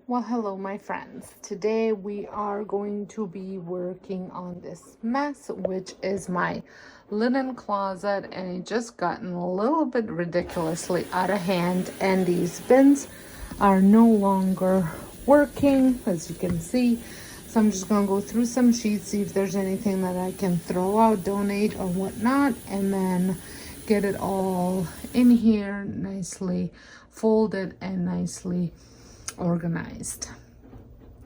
Well, hello, my friends. Today we are going to be working on this mess, which is my linen closet, and it just gotten a little bit ridiculously out of hand, and these bins are no longer working, as you can see. So I'm just gonna go through some sheets, see if there's anything that I can throw out, donate, or whatnot, and then get it all in here nicely folded and nicely organized.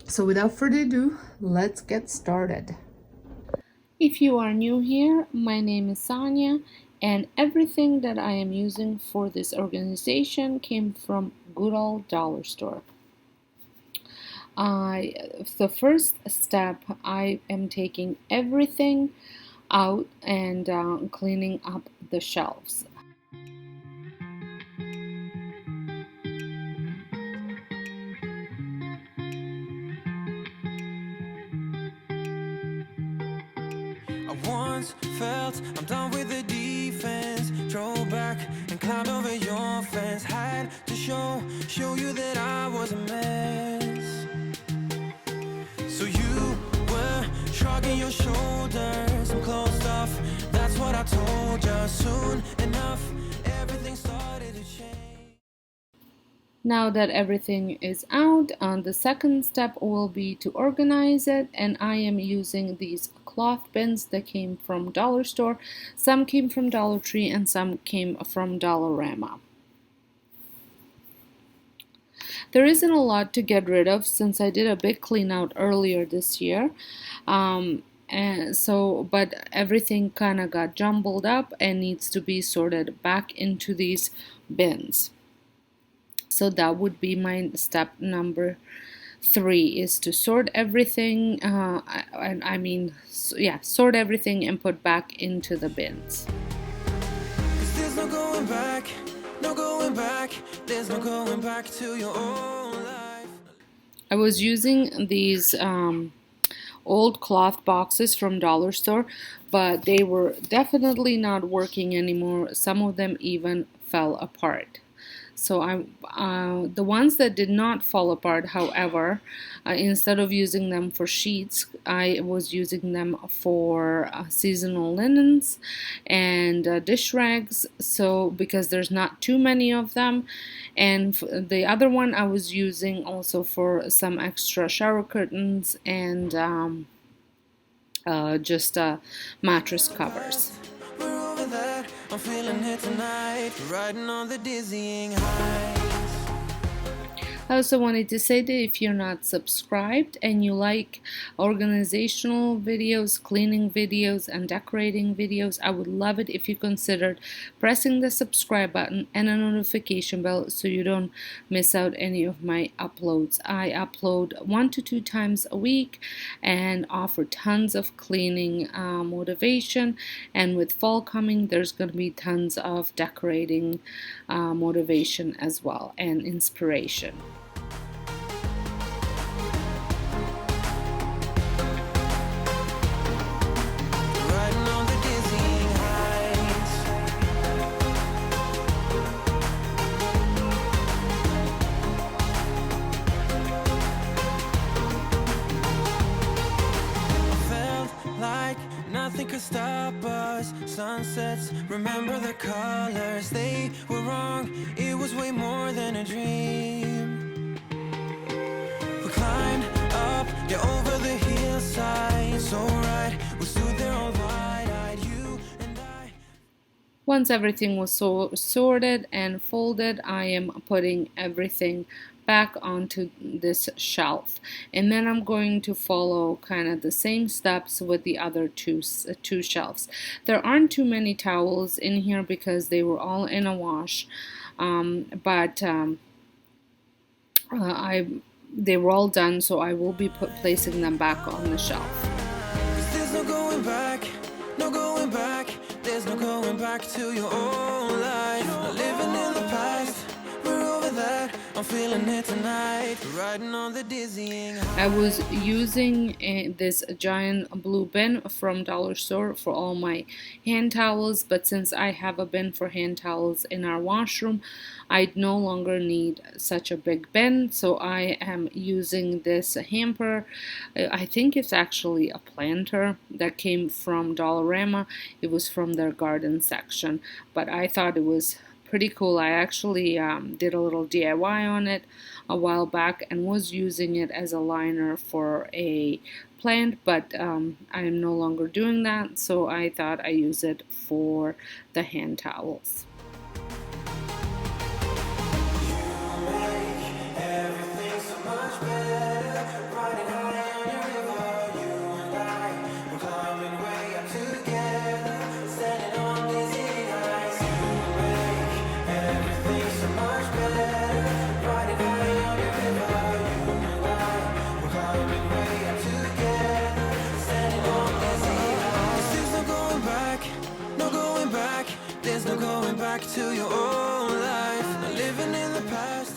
So without further ado, let's get started. If you are new here, my name is Sonja, and everything that I am using for this organization came from good old dollar store. The first step, I am taking everything out and cleaning up the shelves. I once felt I'm done with the defense. Drove back and climbed over your fence. Had to show you that I was a mess. So you were shrugging your shoulders. I'm closed off, that's what I told you. Soon enough, everything started to change. Now that everything is out, the second step will be to organize it, and I am using these cloth bins that came from dollar store. Some came from Dollar Tree and some came from Dollarama. There isn't a lot to get rid of since I did a big clean out earlier this year. But everything kind of got jumbled up and needs to be sorted back into these bins. So that would be my step number 3, is to sort everything. Sort everything and put back into the bins. 'Cause there's no going back, no going back. There's no going back to your old life. I was using these old cloth boxes from dollar store, but they were definitely not working anymore. Some of them even fell apart. So the ones that did not fall apart, however, instead of using them for sheets, I was using them for seasonal linens and dish rags. So because there's not too many of them, and the other one I was using also for some extra shower curtains and just mattress covers. We're over that, I'm feeling it tonight. Riding on the dizzying highs. I also wanted to say that if you're not subscribed and you like organizational videos, cleaning videos, and decorating videos, I would love it if you considered pressing the subscribe button and a notification bell so you don't miss out any of my uploads. I upload 1 to 2 times a week and offer tons of cleaning motivation, and with fall coming, there's going to be tons of decorating motivation as well and inspiration. Riding on the dizzying highs. Felt like nothing could stop us. Sunsets, remember the colors. They were wrong, it was way more than a dream. We climbed up, yeah, over the hillside. So right, we stood there all wide-eyed, you and I. Once everything was sorted and folded, I am putting everything back onto this shelf, and then I'm going to follow kind of the same steps with the other two shelves. They were all in a wash, they were all done, so I will be placing them back on the shelf. 'Cause there's no going back, no going back. There's no going back to your old life. Not living in the past, we're over that. I'm feeling it tonight, riding on the dizzying high. I was using this giant blue bin from Dollar Store for all my hand towels, but since I have a bin for hand towels in our washroom, I no longer need such a big bin, so I am using this hamper. I think it's actually a planter that came from Dollarama. It was from their garden section, but I thought it was pretty cool. I actually did a little DIY on it a while back and was using it as a liner for a plant, but I'm no longer doing that, so I thought I use it for the hand towels. Everything so much better, riding high on your river. You and I, we're climbing way up together, standing on dizzy heights. You make everything so much better, riding high on your river. You and I, we're climbing way up together, standing on dizzy heights. There's no going back, no going back. There's no going back to your old life. No living in the past.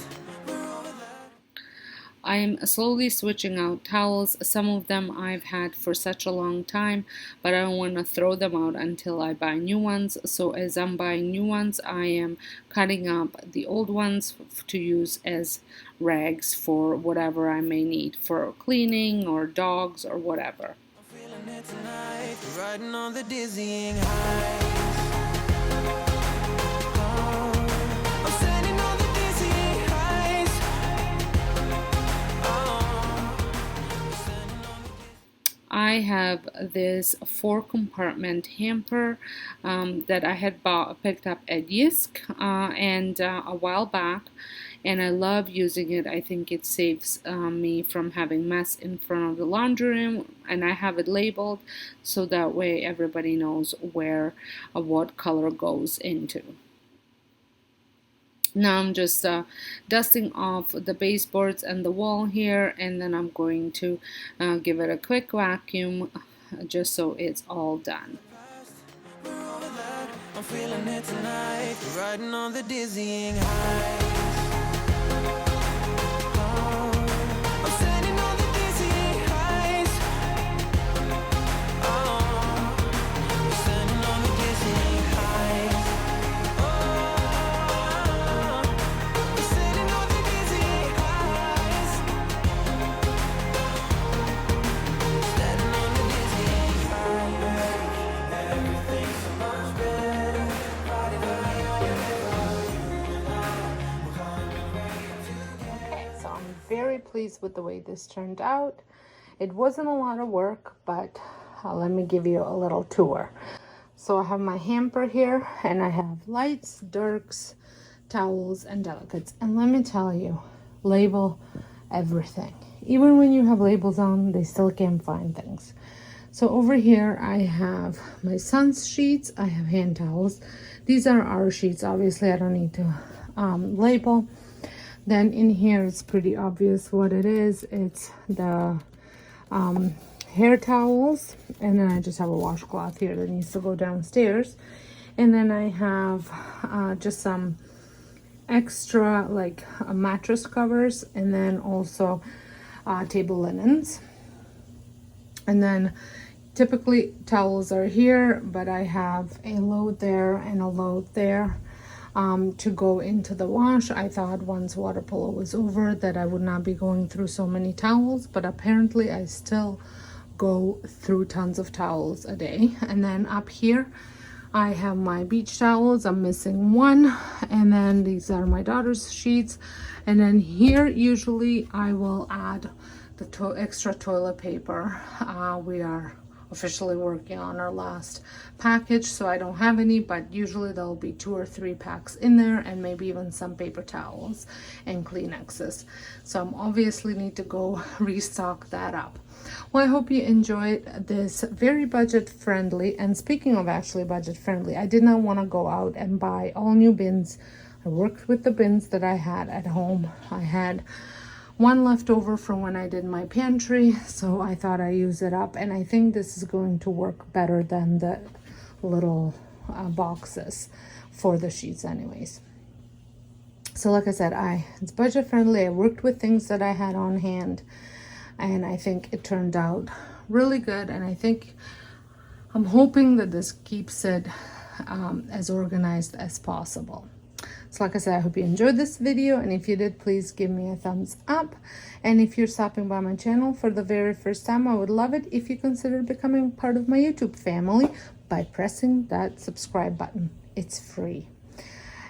I'm slowly switching out towels. Some of them I've had for such a long time, but I don't want to throw them out until I buy new ones. So as I'm buying new ones, I am cutting up the old ones to use as rags for whatever I may need for cleaning or dogs or whatever. I'm feeling it tonight, riding on the dizzying highs. I'm standing on the dizzying highs. I have this 4-compartment hamper that I had picked up at Yisk and a while back, and I love using it. I think it saves me from having mess in front of the laundry room, and I have it labeled so that way everybody knows where what color goes into. Now I'm just dusting off the baseboards and the wall here, and then I'm going to give it a quick vacuum just so it's all done. I'm feeling it tonight, riding on the dizzying highs. I'm standing on the dizzying highs. I'm standing on the dizzying highs. I'm standing on the dizzying highs. Standing on the dizzying highs. Everything's so much better. Riding high on your river. You and I, we're climbing way up together. Okay, so I'm very pleased with the way this turned out. It wasn't a lot of work, but let me give you a little tour. So I have my hamper here, and I have lights, dirks, towels, and delicates. And let me tell you, label everything. Even when you have labels on, they still can't find things. So over here, I have my son's sheets. I have hand towels. These are our sheets. Obviously, I don't need to label. Then in here, it's pretty obvious what it is. It's the hair towels, and then I just have a washcloth here that needs to go downstairs. And then I have just some extra like mattress covers, and then also table linens. And then typically towels are here, but I have a load there and a load there to go into the wash. I thought once water polo was over that I would not be going through so many towels, but apparently I still go through tons of towels a day. And then up here I have my beach towels. I'm missing one, and then these are my daughter's sheets. And then here usually I will add the extra toilet paper. We are officially working on our last package, so I don't have any, but usually there'll be 2 or 3 packs in there, and maybe even some paper towels and Kleenexes. So I'm obviously need to go restock that up. Well, I hope you enjoyed this very budget friendly. And speaking of actually budget friendly, I did not want to go out and buy all new bins. I worked with the bins that I had at home. I had one left over from when I did my pantry, so I thought I'd use it up, and I think this is going to work better than the little boxes for the sheets anyways. So like I said, it's budget friendly. I worked with things that I had on hand, and I think it turned out really good. And I'm hoping that this keeps it as organized as possible. So like I said, I hope you enjoyed this video, and if you did, please give me a thumbs up. And if you're stopping by my channel for the very first time, I would love it if you consider becoming part of my YouTube family by pressing that subscribe button. It's free.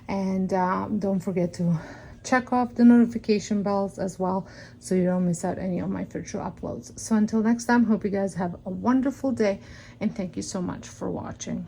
And don't forget to check off the notification bells as well, so you don't miss out any of my future uploads. So until next time, hope you guys have a wonderful day, and thank you so much for watching.